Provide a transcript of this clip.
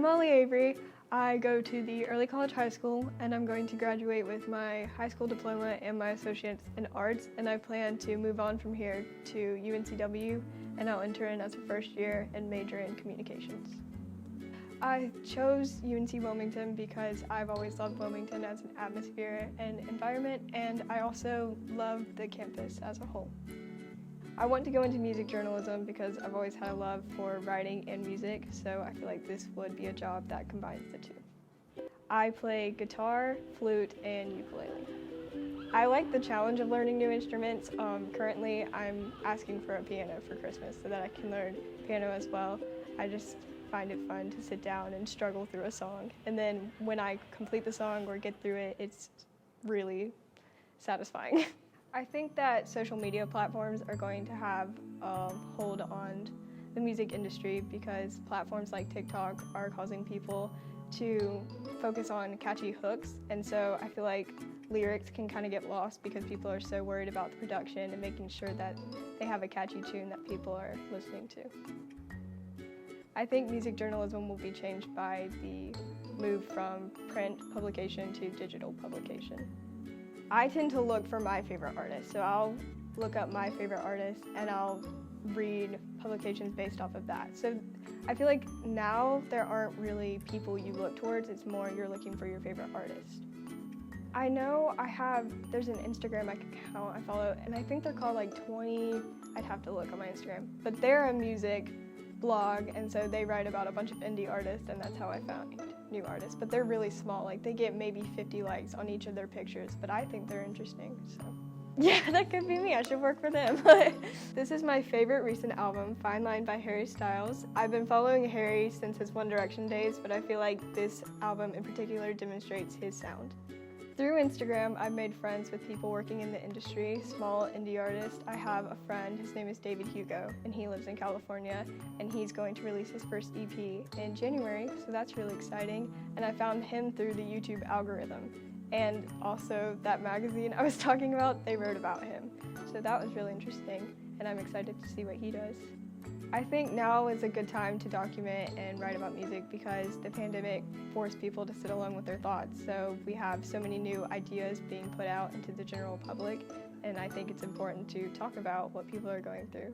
Molly Avery. I go to the early college high school, and I'm going to graduate with my high school diploma and my associates in arts, and I plan to move on from here to UNCW, and I'll intern as a first year and major in communications. I chose UNC Wilmington because I've always loved Wilmington as an atmosphere and environment, and I also love the campus as a whole. I want to go into music journalism because I've always had a love for writing and music, so I feel like this would be a job that combines the two. I play guitar, flute, and ukulele. I like the challenge of learning new instruments. Currently, I'm asking for a piano for Christmas so that I can learn piano as well. I just find it fun to sit down and struggle through a song, and then when I complete the song or get through it, it's really satisfying. I think that social media platforms are going to have a hold on the music industry because platforms like TikTok are causing people to focus on catchy hooks, and so I feel like lyrics can kind of get lost because people are so worried about the production and making sure that they have a catchy tune that people are listening to. I think music journalism will be changed by the move from print publication to digital publication. I tend to look for my favorite artists, so I'll look up my favorite artists and I'll read publications based off of that. So I feel like now there aren't really people you look towards, it's more you're looking for your favorite artist. I know there's an Instagram account I follow, and I think they're called like 20, I'd have to look on my Instagram, but they're a music blog, and so they write about a bunch of indie artists, and that's how I found new artists. But they're really small, like they get maybe 50 likes on each of their pictures, but I think they're interesting, so. Yeah, that could be me, I should work for them. This is my favorite recent album, Fine Line by Harry Styles. I've been following Harry since his One Direction days, but I feel like this album in particular demonstrates his sound. Through Instagram, I've made friends with people working in the industry, small indie artists. I have a friend, his name is David Hugo, and he lives in California, and he's going to release his first EP in January, so that's really exciting. And I found him through the YouTube algorithm. And also that magazine I was talking about, they wrote about him. So that was really interesting, and I'm excited to see what he does. I think now is a good time to document and write about music because the pandemic forced people to sit alone with their thoughts. So we have so many new ideas being put out into the general public, and I think it's important to talk about what people are going through.